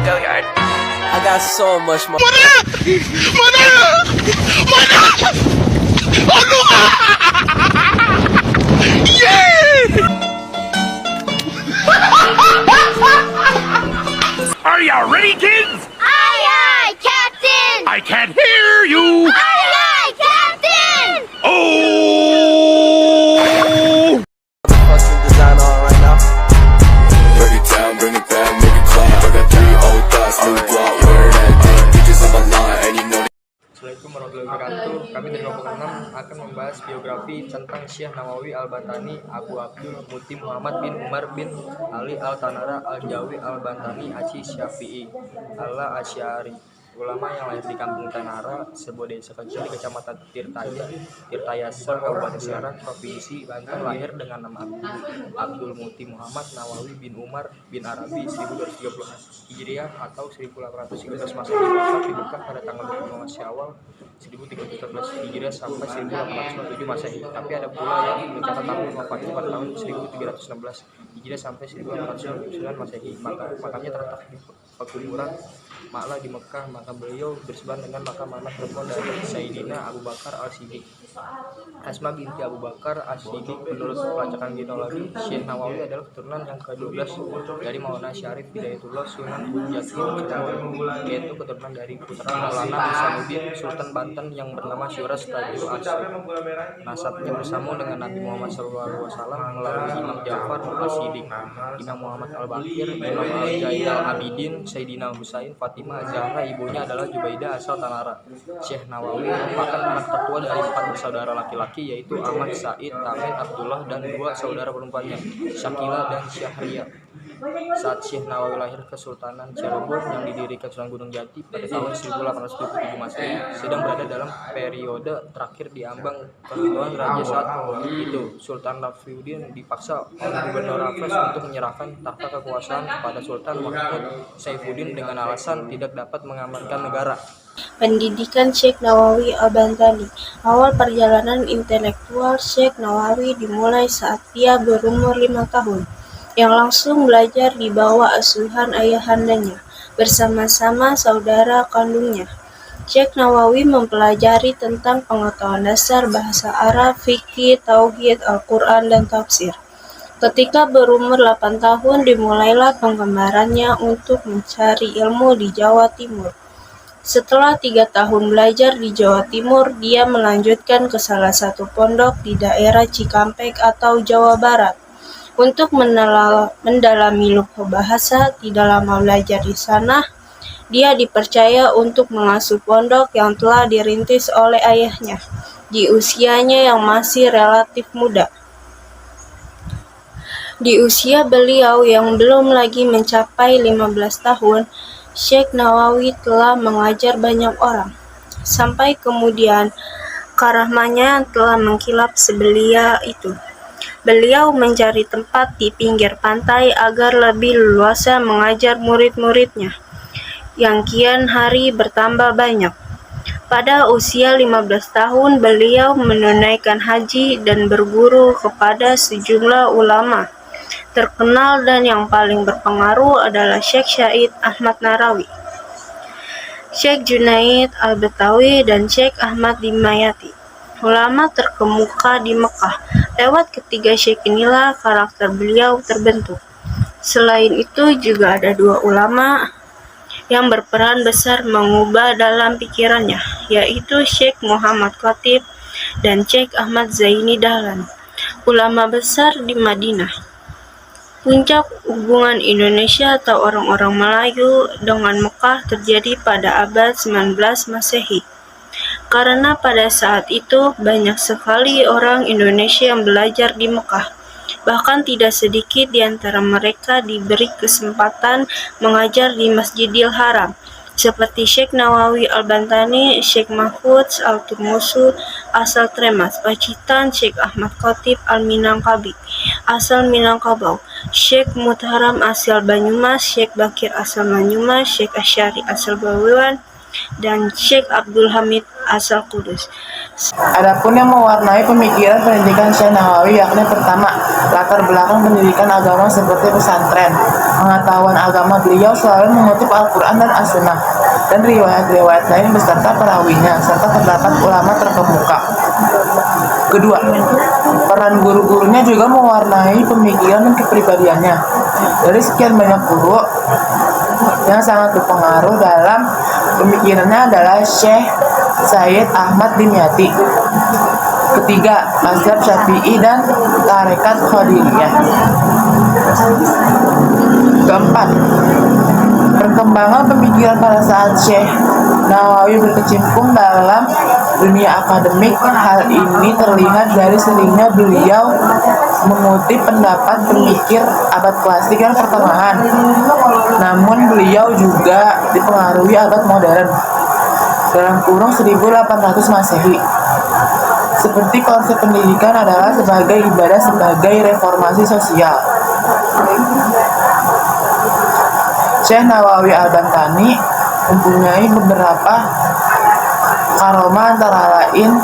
Hilliard. I got so much more. Are you ready, kids? Aye, aye, Captain! I can't hear you. Aye, aye, Captain! Oh! Fucking design on right now. Break it down, bring it back, make it clap. I got 3 old thoughts, new block, where that thing. Bitches on my line, and you know. Assalamualaikum warahmatullahi wabarakatuh. Kami dari kelompok 6 akan membahas biografi tentang Syekh Nawawi Al-Bantani Abu Abdul Muti Muhammad bin Umar bin Ali Al-Tanara Al-Jawi Al-Bantani Aci Syafi'i Al-Asy'ari, ulama yang lahir di kampung Tanara, sebuah desa kecil di kecamatan Tirtayasa, Kabupaten Serang, Provinsi Banten. Lahir dengan nama Abdul Muti Muhammad Nawawi bin Umar bin Arabi 1230 Hijriah atau 1813 Masehi. Wafat di Mekah pada tanggal 25 Syawal 1314 Hijriah sampai 1897 Masehi. Tapi ada pula yang mencatat tahun wafatnya pada tahun 1316 Hijriah sampai 1899 Masehi. Makamnya terletak di pekuburan Ma'la di Mekah. Makam beliau bersebelahan dengan makam anak perempuan dari Sayyidina Abu Bakar Al-Siddiq, Asma binti Abu Bakar As-Siddiq. Menurut pelacakan genealogi, Syekh Nawawi adalah keturunan yang ke-12 dari Maulana Syarif Hidayatullah Sunan Yatim Cirebon, yaitu keturunan dari putra Maulana Isamuddin Sultan Banten yang bernama Syuras Tajul Asy. Nasabnya bersambung dengan Nabi Muhammad SAW melalui Imam Ja'far As-Siddiq, Imam Muhammad Al-Baqir, Imam Al-Zainal Abidin, Sayyidina Husain, Fatimah Zahra. Ibunya adalah Jubaidah asal Tanara. Syekh Nawawi merupakan anak tertua dari 4 bersaudara laki-laki, yaitu Ahmad, Said, Tamin, Abdullah, dan 2 saudara perempuannya, Syakila dan Syahriya. Saat Syekh Nawawi lahir, Kesultanan Cirebon yang didirikan Sunan Gunung Jati pada tahun 1827 Masehi sedang berada dalam periode terakhir di ambang kepemimpinan raja saat itu. Sultan Rafiuddin dipaksa oleh Gubernur Raffles untuk menyerahkan tahta kekuasaan kepada Sultan Mahmud Saifuddin dengan alasan tidak dapat mengamankan negara. Pendidikan Syekh Nawawi Al-Bantani. Awal perjalanan intelektual Syekh Nawawi dimulai saat dia berumur 5 tahun, yang langsung belajar di bawah asuhan ayahandanya bersama-sama saudara kandungnya. Syekh Nawawi mempelajari tentang pengetahuan dasar bahasa Arab, fikih, tauhid, Al-Quran, dan tafsir. Ketika berumur 8 tahun dimulailah penggembarannya untuk mencari ilmu di Jawa Timur. Setelah 3 tahun belajar di Jawa Timur, dia melanjutkan ke salah satu pondok di daerah Cikampek atau Jawa Barat untuk mendalami ilmu bahasa. Tidak lama belajar di sana, dia dipercaya untuk mengasuh pondok yang telah dirintis oleh ayahnya di usianya yang masih relatif muda. Di usia beliau yang belum lagi mencapai 15 tahun, Syekh Nawawi telah mengajar banyak orang, sampai kemudian karamahnya telah mengkilap sebelia itu. Beliau mencari tempat di pinggir pantai agar lebih leluasa mengajar murid-muridnya, yang kian hari bertambah banyak. Pada usia 15 tahun, beliau menunaikan haji dan berguru kepada sejumlah ulama terkenal, dan yang paling berpengaruh adalah Syekh Syahid Ahmad Narawi, Syekh Junaid Al-Batawi, dan Syekh Ahmad Dimayati, ulama terkemuka di Mekah. Lewat ketiga syekh inilah karakter beliau terbentuk. Selain itu juga ada 2 ulama yang berperan besar mengubah dalam pikirannya, yaitu Syekh Muhammad Khatib dan Syekh Ahmad Zaini Dahlan, ulama besar di Madinah. Puncak hubungan Indonesia atau orang-orang Melayu dengan Mekah terjadi pada abad 19 Masehi. Karena pada saat itu banyak sekali orang Indonesia yang belajar di Mekah. Bahkan tidak sedikit di antara mereka diberi kesempatan mengajar di Masjidil Haram, seperti Syekh Nawawi Al-Bantani, Syekh Mahfudz Al-Turmusu asal Tremas, Pacitan, Syekh Ahmad Khatib Al-Minangkabi asal Minangkabau, Syekh Mutaharam asal Banyumas, Syekh Bakir asal Banyumas, Syekh Asy'ari asal Bawean, dan Syekh Abdul Hamid asal Kudus. Adapun yang mewarnai pemikiran pendidikan Syekh Nawawi yakni pertama, latar belakang pendidikan agama seperti pesantren. Pengetahuan agama beliau selalu mengutip Al-Quran dan As-Sunnah dan riwayat-riwayat lain beserta perawinya, serta terdapat ulama terkemuka. Kedua, peran guru-gurunya juga mewarnai pemikiran dan kepribadiannya. Dari sekian banyak guru yang sangat berpengaruh dalam pemikirannya adalah Syekh Said Ahmad Dimyati. Ketiga, mazhab Syafi'i dan tarekat Qadiriyah. Keempat, perkembangan pemikiran pada saat Syekh Nawawi berkecimpung dalam dunia akademik. Hal ini terlihat dari seringnya beliau mengutip pendapat pemikir abad klasik dan pertengahan. Namun beliau juga dipengaruhi abad modern dalam kurung 1800 Masehi. Seperti konsep pendidikan adalah sebagai ibadah, sebagai reformasi sosial. Syekh Nawawi Al-Bantani mempunyai beberapa karomah, antara lain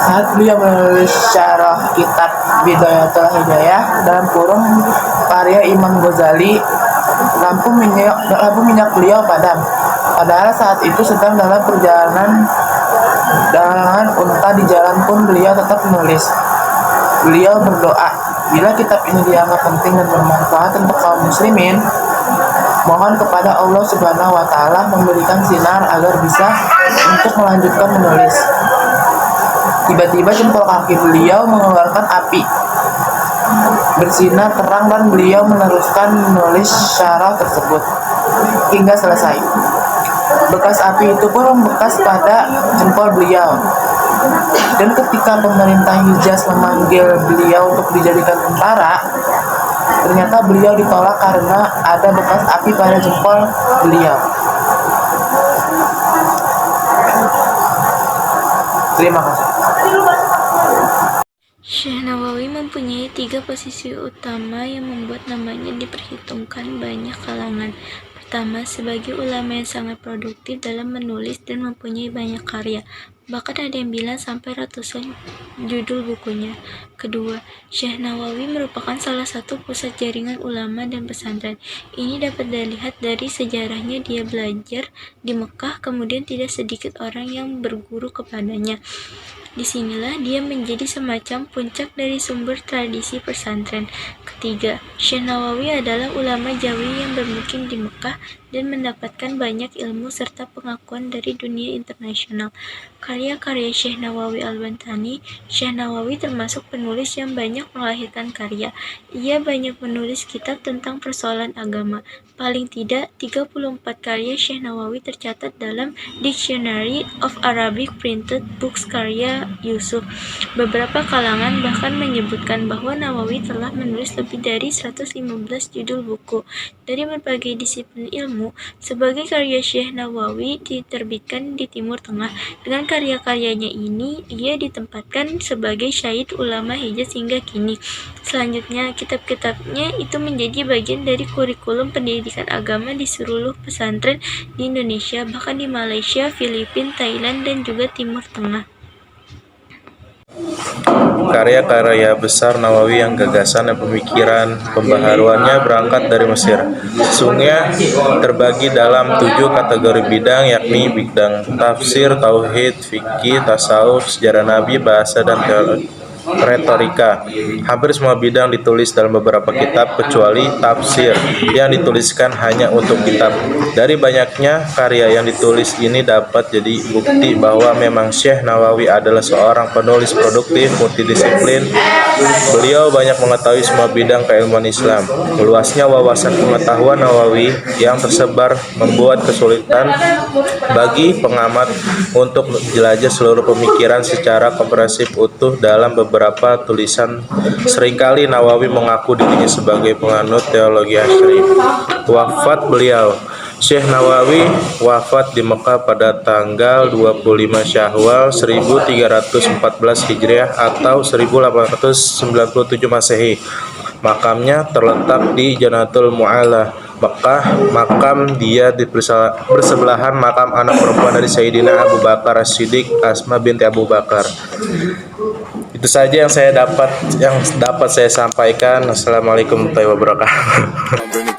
saat beliau menulis syarah kitab Bidayatul Hidayah dalam kurung karya Imam Ghazali, lampu minyak beliau padam. Padahal saat itu sedang dalam perjalanan dengan unta di jalan pun beliau tetap menulis. Beliau berdoa, bila kitab ini dianggap penting dan bermanfaat untuk kaum muslimin, mohon kepada Allah Subhanahu wa Ta'ala memberikan sinar agar bisa untuk melanjutkan menulis. Tiba-tiba jempol kaki beliau mengeluarkan api bersinar terang dan beliau meneruskan menulis syarah tersebut hingga selesai. Bekas api itu pun membekas pada jempol beliau. Dan ketika pemerintah Hijaz memanggil beliau untuk dijadikan tentara, ternyata beliau ditolak karena ada bekas api pada jempol beliau. Terima kasih. Syekh Nawawi mempunyai 3 posisi utama yang membuat namanya diperhitungkan banyak kalangan. Pertama, sebagai ulama yang sangat produktif dalam menulis dan mempunyai banyak karya. Bahkan ada yang bilang sampai ratusan judul bukunya. Kedua, Syekh Nawawi merupakan salah satu pusat jaringan ulama dan pesantren. Ini dapat dilihat dari sejarahnya. Dia belajar di Mekah, kemudian tidak sedikit orang yang berguru kepadanya. Disinilah dia menjadi semacam puncak dari sumber tradisi pesantren. Ketiga, Syekh Nawawi adalah ulama Jawi yang bermukim di Mekah dan mendapatkan banyak ilmu serta pengakuan dari dunia internasional. Karya-karya Syekh Nawawi Al-Bantani. Syekh Nawawi termasuk penulis yang banyak melahirkan karya. Ia banyak menulis kitab tentang persoalan agama. Paling tidak 34 karya Syekh Nawawi tercatat dalam Dictionary of Arabic Printed Books karya Yusuf. Beberapa kalangan bahkan menyebutkan bahwa Nawawi telah menulis lebih dari 115 judul buku dari berbagai disiplin ilmu. Sebagai karya Syekh Nawawi diterbitkan di Timur Tengah. Dengan karya-karyanya ini, ia ditempatkan sebagai syahid ulama Hijaz hingga kini. Selanjutnya, kitab-kitabnya itu menjadi bagian dari kurikulum pendidikan agama di seluruh pesantren di Indonesia, bahkan di Malaysia, Filipina, Thailand, dan juga Timur Tengah. Karya-karya besar Nawawi yang gagasan dan pemikiran pembaharuannya berangkat dari Mesir. Sesungguhnya terbagi dalam 7 kategori bidang, yakni bidang tafsir, tauhid, fikih, tasawuf, sejarah nabi, bahasa, dan retorika. Hampir semua bidang ditulis dalam beberapa kitab kecuali tafsir yang dituliskan hanya untuk kitab. Dari banyaknya karya yang ditulis ini dapat jadi bukti bahwa memang Syekh Nawawi adalah seorang penulis produktif multidisiplin. Beliau banyak mengetahui semua bidang keilmuan Islam. Luasnya wawasan pengetahuan Nawawi yang tersebar membuat kesulitan bagi pengamat untuk menjelajah seluruh pemikiran secara komprehensif utuh dalam beberapa tulisan. Seringkali Nawawi mengaku dirinya sebagai penganut teologi asy'ari. Wafat beliau. Syekh Nawawi wafat di Mekah pada tanggal 25 Syawal 1314 Hijriah atau 1897 Masehi. Makamnya terletak di Jannatul Mu'alla, Mekah. Makam dia di bersebelahan makam anak perempuan dari Sayyidina Abu Bakar As-Siddiq, Asma binti Abu Bakar. Itu saja yang dapat saya sampaikan. Assalamualaikum warahmatullahi wabarakatuh. Bring it